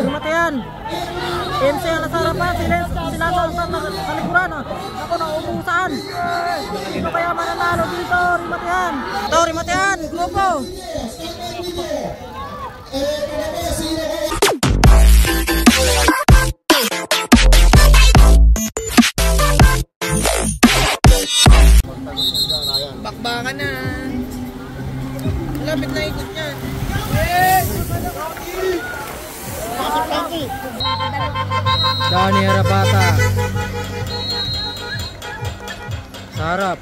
Mata yan. MC ang nasa harapan. Sila sa likuran. Ako naubusan. Sino kaya mananalo dito? Mata yan. Ito, mata yan. Grupo. Bakbakan na. Lapit na ikot niyan. Dani Harabata. Sarap.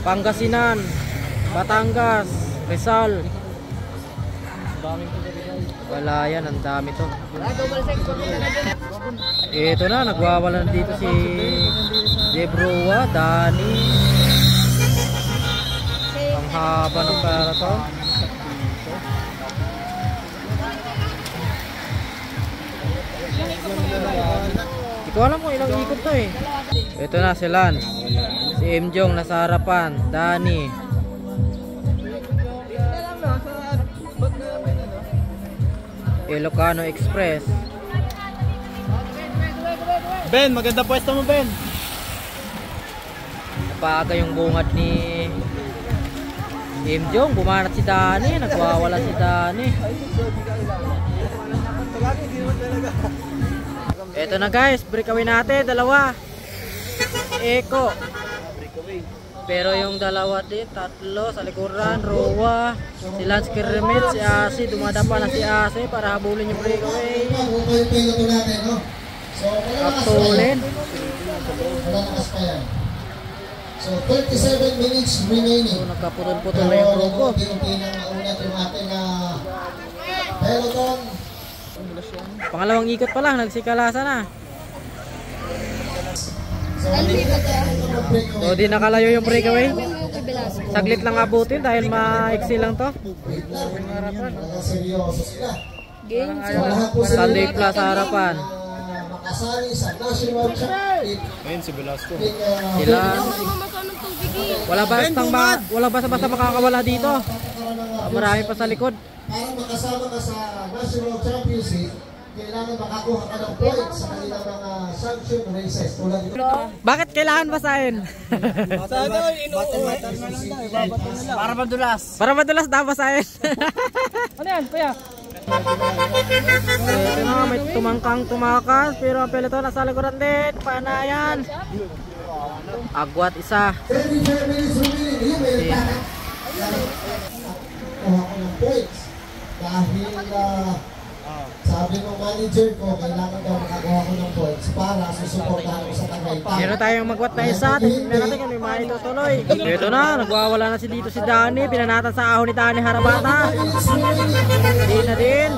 Pangasinan, Batangas, Rizal. Wala yan, ang dami to. Ito na, nagwawalan dito si Debroa, Dani. Ang haba ng pera to. Hindi ko alam kung ilang ikot to eh. Ito na si Lance. Si Mjong nasa harapan, Dani. Ilocano Express. Ben, maganda pwesto mo, Ben. Napaga yung bungad ni Mjong. Bumanat si Dani. Nagwawala si Dani. Eto na guys, breakaway natin, dalawa. Eko. Pero yung dalawa din, tatlo sa likuran, Rowa, si Lance Kermit, si Asi, dumadapa na si Asi para habulin yung breakaway. Kaptulin. So 37 minutes remaining. Nagkaputol-putol na yung grupo. Pangalawang ikot pa lang, nagsikalasa na. So di nakalayo yung breakaway. Saglit lang abutin dahil maiksi lang to. Sunday Plus sa harapan. Ayun si Velasco. Sila wala basta makakawala dito. Marami pa sa likod. Para makasama ka sa National Championship, kailangan makakuha ka ng points sa kanilang mga sanction races. Bakit kailangan basahin? Para madulas. Para madulas na basahin. Ano yan, kuya? Ito na, may tumangkang tumakas, pero ang peloton nasa likuran din. Panayan. Agwat isa. Kuha ko ng points. Dahil sabi ng manager ko, kailangan daw makakuha ko ng points para susuportahan ko sa Tagaytay. Meron tayong magwat na isa. Tignan natin kung may maitutuloy. Ito na, nagwawala na dito si Dani. Pinanatan sa ahon ni Dani Harabata. Hindi na din.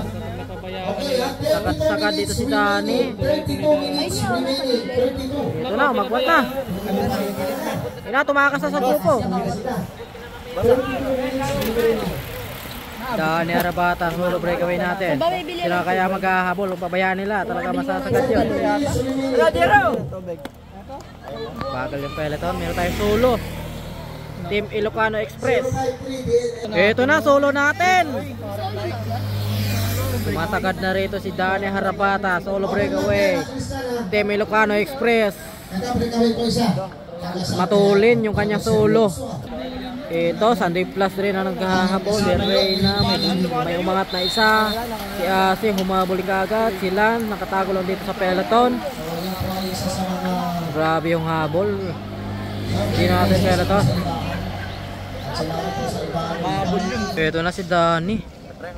Sakat-sakat dito si Dani. Ito na, magwat na. Ina, tumakas na sa grupo. Dani Harabata, solo breakaway natin. Sila kaya maghahabol, pabayaan nila. Talaga masasagat yun. Bagal yung peloton. Meron tayong solo. Team Ilocano Express. Ito na, solo natin. Matagad na rito si Dani Harabata, solo breakaway. Team Ilocano Express. Matulin yung kanyang solo. Ito, Sunday Plus rin ang naghahabol. Reyna, may umangat na isa. Si Asi, humabol kagad. Si Lan, nakatago lang dito sa peloton. Grabe yung habol. Hindi natin peloton. Ito na si Dani.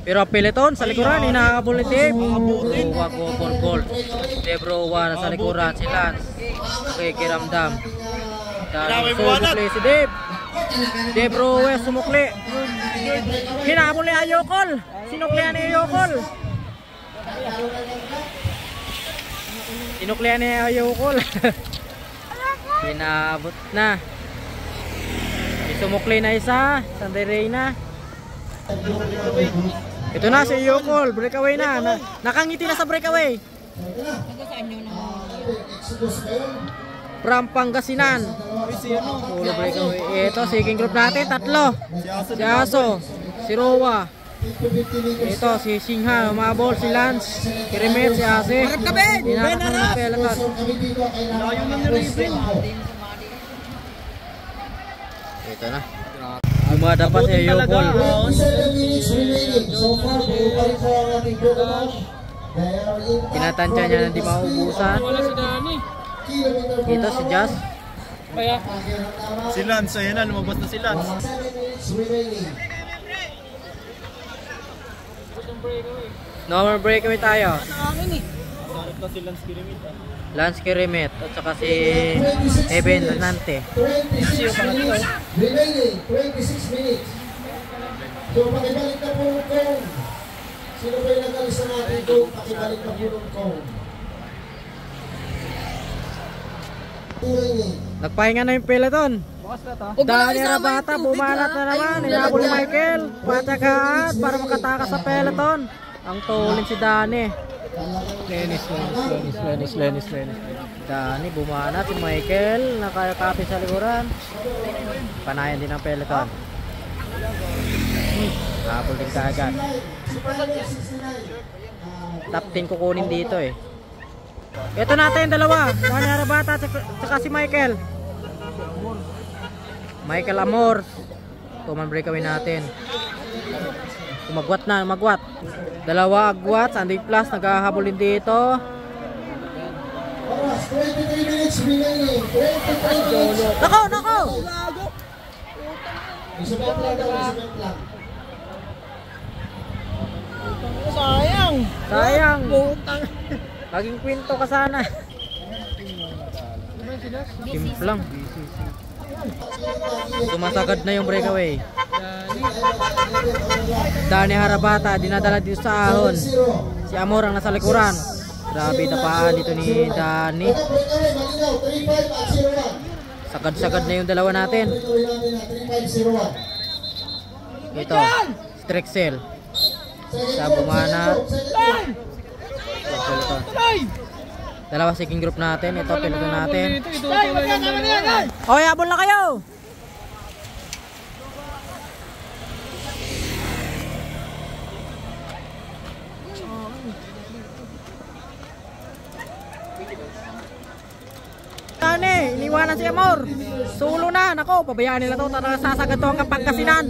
Pero ang peloton sa likuran, hinahabol ni Dave. Rowa ko for gold. Debroa na sa likuran. Si Lance, nakikiramdam. Dani, sumukli si Dave. Debroa sumukli. Hinahabol ni Ayokol. Sinuklihan ni Ayokol. Sinuklihan ni Ayokol. Hinabot na. Sumukli na isa. Sunday Reyna. Ito na si Ayokol. Breakaway na. Nakangiti na sa breakaway. from Pangasinan. Solo breakaway. Ito, second group natin, tatlo. Si Aso, si Rowa. Ito, si Singha, umabol, si Lance, Kirimet, si Ase. Dinakot ng peloton. Ito na. Lumada pa si Yobol. 7 minutes remaining. So far, pa rin po ang ating peloton. Tinatansya niya na di maubusan. Ito si Jazz. Si Lance, ayan na, lumabas na si Lance. 7 minutes remaining. Normal breakaway tayo. Sarap na si Lance Kirimit. Lance Kirimet at saka si Eben Renante. 26 minutes remaining. 26 minutes. So, pakibalik na po ng cone. Sino ba yung nag-alis na natin cone? Pakibalik na po ng cone. Nagpahinga na yung peloton. Dani Rabata, bumalat na naman. Hinabol ni Michael. Patsagaan para makatakas sa peloton. Ang tulin si Dani. Lenis. Dani, bumanat si Michael. Nakakapit sa likuran. Panayan din ang peloton. Habol din kaagad. Top 10 kukunin dito eh. Ito natin dalawa. Dani Rabata at saka si Michael. Michael Amor. Tuman breakaway natin. Umagwat na, umagwat. Dalawa agwat, Sandy Plus naghahabol din dito. 23 minutes remaining. 23 minutes. Nako! Isubet lang. Sayang. Laging kwento ka sana. Simplang. Sumasagad na yung breakaway. Dani Harabata dinadala dito sa ahon. Si Amor ang nasa likuran. Grabe na paan dito ni Dani. Sagad-sagad na yung dalawa natin. Ito, Strexel. Sa bumanat. Dalawa second group natin. Ito peloton natin. Hoy, habol na kayo. Dani, iniwanan si Amor. Solo na. Nako, pabayaan nila to. Sasagad to ang Pangasinan.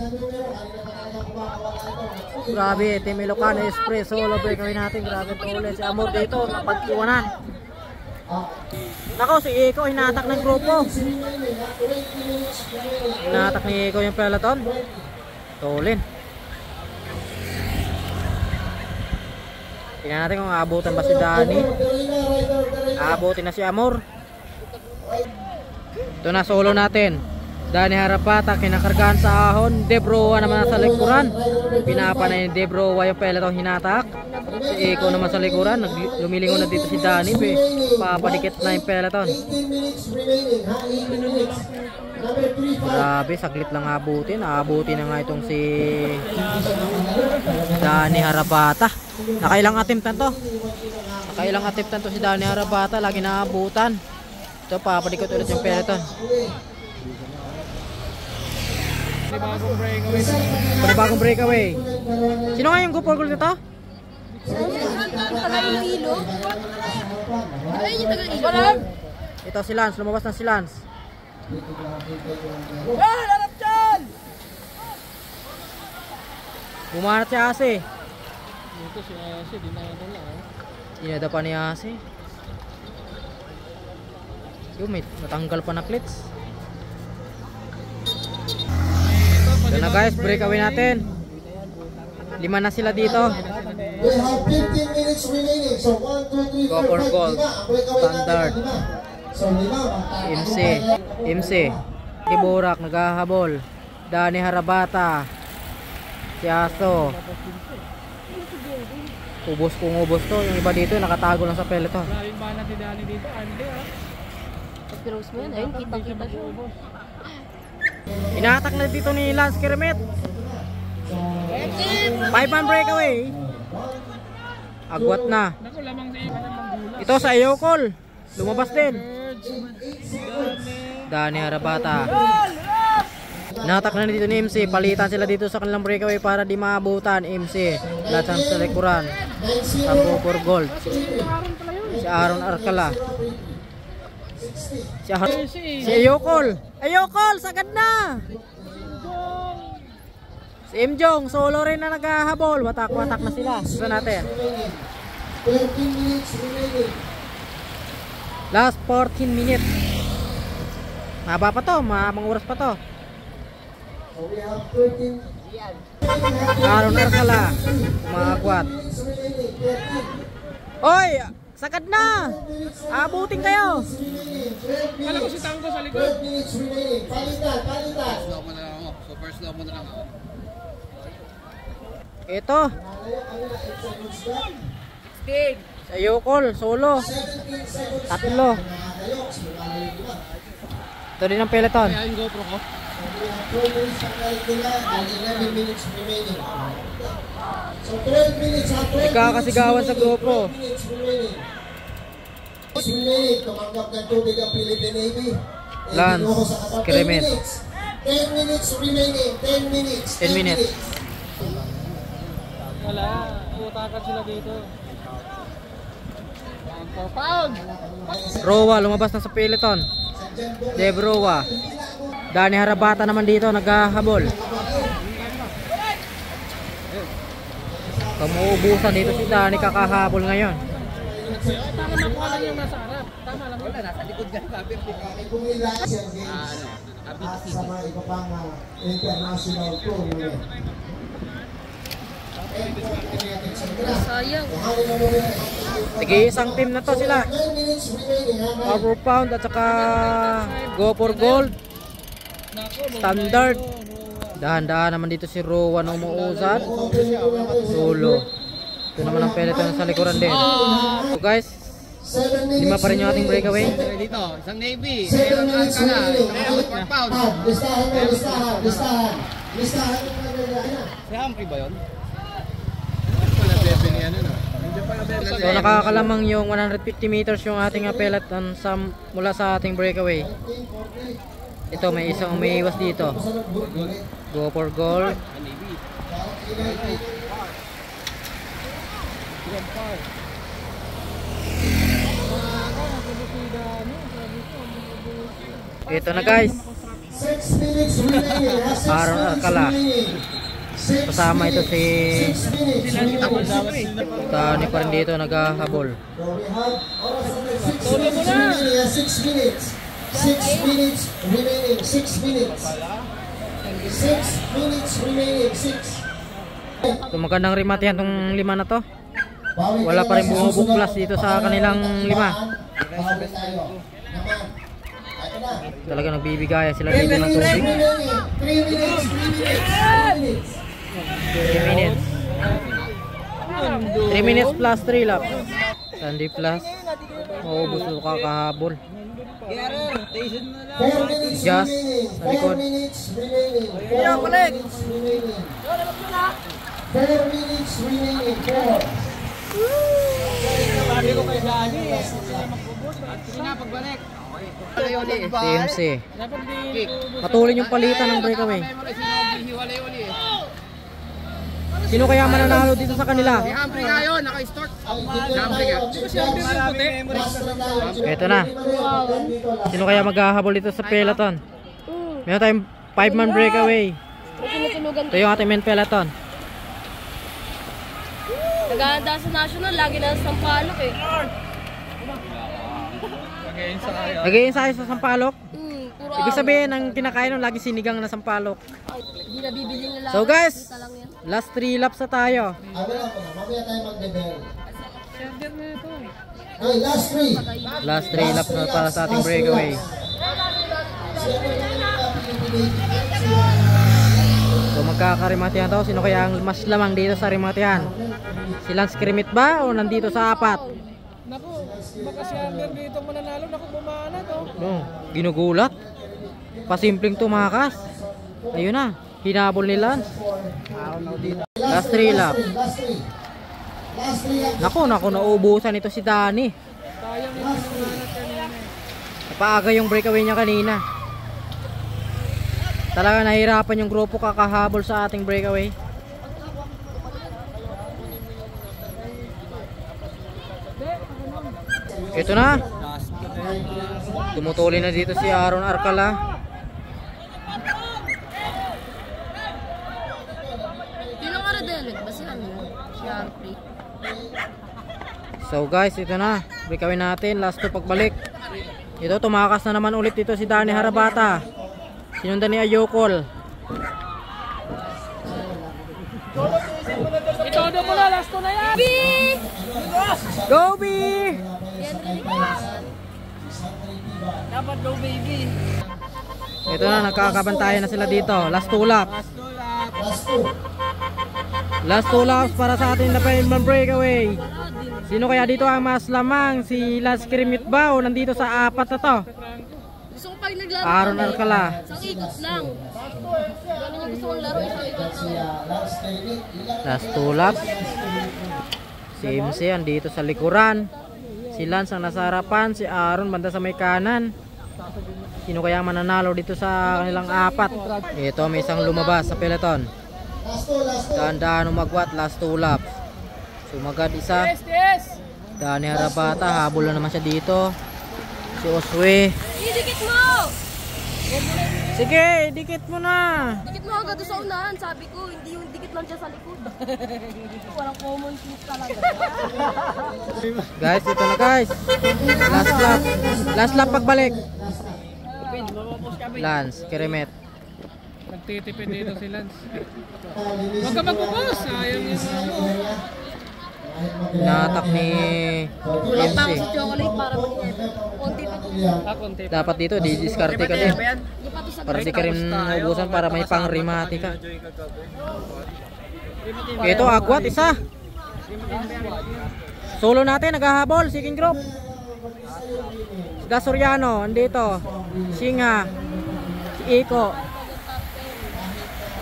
Grabe, Team Ilocano Express. Solo breakaway natin. Grabe to ulit. Si Amor dito, napag-iwanan. Nako, si Iko hinatak ng grupo. Hinatak ni Iko yung peloton. Tulin. Tingnan natin kung aabutan ba si Dani. Aabutin na si Amor. Ito na solo natin. Dani Harapata kinakargahan sa ahon. Debrowa naman sa likuran. Pinapanay ni Debrowa yung peloton hinatak. Si Iko naman sa likuran. Lumilingon na dito si Dani. Papadikit na yung peloton. Grabe, saglit lang abutin. Aabutin na nga itong si Dani Harapata. Nakailang attempt na to. Nakailang attempt na to si Dani Harapata. Lagi naabutan. Ito, papadikot ulit yung peloton. Panibagong breakaway. Sino nga yung go-for-goal nito? Ito si Lance, lumabas na si Lance. Bumanat si Ase. Ito si Ase, dinadala. Dinada pa ni Ase. Yung may natanggal pa na clits. Ito na guys, breakaway natin. 5 na sila dito. We have 15 minutes remaining. So 1, 2, 3, 4, 5, Go for goal. 5. Standard. So 5. MC. Tiburak naghahabol. Dani Harabata. Si Aso. Ubos kung ubos to. Yung iba dito nakatago lang sa peloton. Maraming bana si Dani dito. Ande Pag-close mo yan, ayun, kitang-kita siya. Inatak na dito ni Lance Kirimet. 5-man breakaway. Agwat na. Naku, lamang si Iko ng Manggula. Ito sa Ayokol. Lumabas din. Danny Harabata. Natak na dito ni MC. Palitan sila dito sa kanilang breakaway para di maabutan. MC. Lahat sa likuran. Tambo for gold. Si Aaron Arcala. Si Ayokol. Ayokol, sagad na. Si Imjong, solo rin na naghahabol. Watak-watak na sila. Gusto natin. 13 minutes remaining. Last 14 minutes. Mahaba pa to, mahabang oras pa to. So we have 13. Aaron Arcala, umaakwat. Oy, sagad na. Abutin kayo. Kala ko si Tango sa likod. 12 minutes remaining. Palitan, palitan. Slow mo na lang ako. Super slow mo na lang ako. Ito. Si Ayokol, solo. 17 seconds. Tatlo. Ito din ang peloton. Kaya yung GoPro ko. We have 12 minutes ang kahit nila and 11 minutes remaining. So 12 minutes ha, 12 Nagkakasigawan sa GoPro. 12 minutes remaining. Remaining, tumanggap ng tubig ang Philippine Navy. Lance, Kremet. 10 minutes remaining, 10 minutes. 10 minutes. Wala. Utakan sila dito. For pound. Rowa, lumabas na sa peloton. Dave Rowa. Danny Harabata naman dito, naghahabol. Kamuubusan dito si Danny, kakahabol ngayon. Tama na po lang yung nasa harap. Tama lang. Wala, nasa likod ka. Sabi ko. Kung ilan Asian Games at sa mga iba pang international tournament. Sayang. Sige, isang team na to sila. 9 minutes remaining ha. Power Pound at saka Go for Gold. Standard. Dahan-dahan naman dito si Rowan na umuusad. Solo. Ito naman ang peloton sa likuran din. So guys, 7 minutes. lima pa rin yung ating breakaway. Dito, isang Navy. 7 minutes remaining. Per pound. Listahan mo, listahan, listahan. Listahan mo na gagana. Si Humphrey ba yun? Wala bebe ni ano no? So nakakalamang yung 150 meters yung ating peloton mula sa ating breakaway. Ito, may isang umiiwas dito. Go for Gold. Ito na guys. 6 minutes remaining. Aaron Arcala. Kasama ito si 6 minutes. Danny pa rin dito naghahabol. So we have 6 minutes remaining. 6 minutes. 6 minutes remaining. 6 minutes. 6 minutes remaining. 6. Ito magandang rimatihan tong lima na to. Wala pa rin bumubuklas dito sa kanilang lima. Bawi tayo. Naman. Ito na. Talaga nagbibigaya sila dito ng tubig. 3 minutes. 3 minutes. 3 minutes plus 3 laps. Sandy plus. Maubos ito kakahabol. 4 minutes Just remaining. sa likod. 4 minutes remaining. 4 minutes remaining. 4 minutes remaining. 4. Sabi ko kay Dani. Sige na, pagbalik. TMC. Dapat di. Patuloy yung palitan ng breakaway. Hiwalay uli eh. Sino kaya mananalo dito sa kanila? Si Humphrey nga yun, naka-stort. Si Humphrey nga. Ito na. Sino kaya maghahabol dito sa peloton? Meron tayong 5-man breakaway. May tinutulugan Ito yung ating main peloton. Nagahanda sa national, lagi na sa Sampaloc eh. Nag-i-ensayo sa Sampaloc. Puro Ibig sabihin, ang kinakain nun lagi sinigang na Sampaloc. Hindi na bibili nila. So guys, Kita lang yan. last 3 laps na tayo. Mamaya tayo mag-debel. Sender na ito. Okay, last 3. Last 3 laps na para sa ating breakaway. So magkakarimatihan to. Sino kaya ang mas lamang dito sa rimatihan? Si Lance Kremet ba o nandito sa 4? Naku, baka si Ander dito mananalo. Naku, bumana to. No, ginugulat. Pasimpleng tumakas. Ayun na, hinabol ni Lance. Last 3 laps. Last 3. Last 3 laps. Naku, nauubusan ito si Danny. Sayang yung mananalo kanina. Napaaga yung breakaway niya kanina. Talaga nahirapan yung grupo kakahabol sa ating breakaway. Ito na. Tumutuli na dito si Aaron Arcala. So guys, ito na. Breakaway natin. Last 2 pagbalik. Ito, tumakas na naman ulit dito si Danny Harabata. Sinundan ni Ayokol. Itodo mo na, last 2 na yan! Go B! Dapat go baby! Ito na, nagkakabantayan na sila dito. Last 2 laps. Last 2 laps para sa ating na breakaway. Sino kaya dito ang mas lamang? Si Lance Kirimit ba o nandito sa 4 na to? Gusto ko pag naglaro Aaron Arcala. isang ikot lang. Gano'n yung gusto kong laro, isang ikot lang. Last 2 laps. Si MC andito sa likuran. Si Lance ang nasa harapan. Si Aaron banda sa may kanan. Sino kaya mananalo dito sa kanilang 4? Ito, may isang lumabas sa peloton. Dahan-dahan umagwat. Last 2 laps. Sumagad isa. Danny Harabata, habol na naman siya dito. Si Oswe. Dikit mo! Sige, dikit mo na. Dikit mo agad sa unahan, sabi ko. Hindi yung dikit lang siya sa likod. Walang common sense talaga. Guys, ito na guys. Last lap. Last lap pagbalik. Lance, Kirimet. Nagtitipid dito si Lance. Huwag ka magpupos! Sayang yung Natak ni Kulang pa ako MC. sa chocolate para mag-inip. Konti pa to. konti. Dapat dito, di-discarte ka din. Hindi pa to sa Para di ka rin ubusan para may pang-rimati ka. Ito, agwat, isa. Solo natin, naghahabol, Seeking Group. Das Soriano, andito. Singa. Si Iko.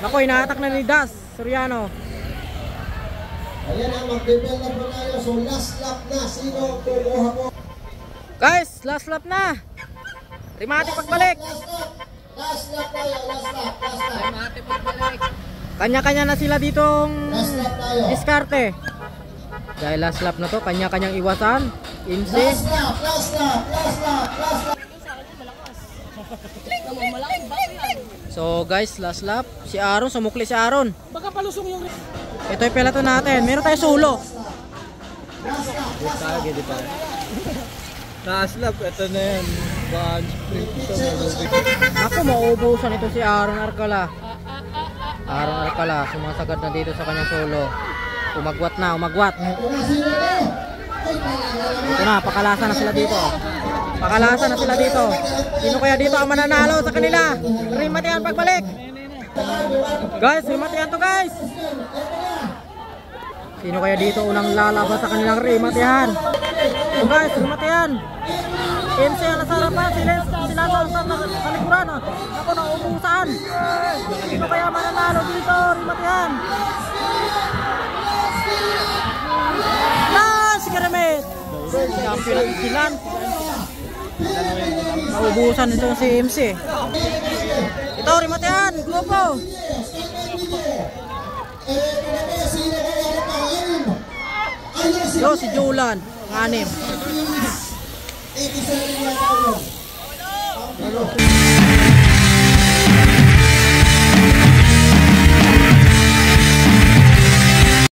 Naku, inaatak na ni Das Soriano. Ayan ang mag-develop na tayo. So last lap na. Sino kukuha mo? Guys, last lap na. Rimati pagbalik. Last lap tayo. Last lap. Kanya-kanya na sila ditong Last lap tayo. diskarte. Dahil last lap na to, kanya-kanyang iwasan. MC. Last lap. Last lap. Last lap. Last lap. malaking baso yan. So guys, last lap. Si Aaron, sumukli si Aaron. Baka palusong yung... Ito yung peloton natin. Meron tayo solo. Last lap, ito na yan. One sprint ito. Naku, mauubusan ito si Aaron Arcala. Aaron Arcala, sumasagad na dito sa kanyang solo. Umagwat na, umagwat. Ito na, pakalasa na sila dito. Pakalasa na sila dito. Sino kaya dito ang mananalo sa kanila? Rimatian pagbalik. Guys, rimatian to guys. Sino kaya dito unang lalabas sa kanilang rimatian? So guys, rimatian. MC ang nasa harapan, sila sa likuran. Ako na umuusan. Sino kaya mananalo dito? Rimatian. Si Karamet. Champion ng Isilan. Naubusan ito si MC. Ito, rimatian. Grupo. Ito, si Jolan. Ang 6.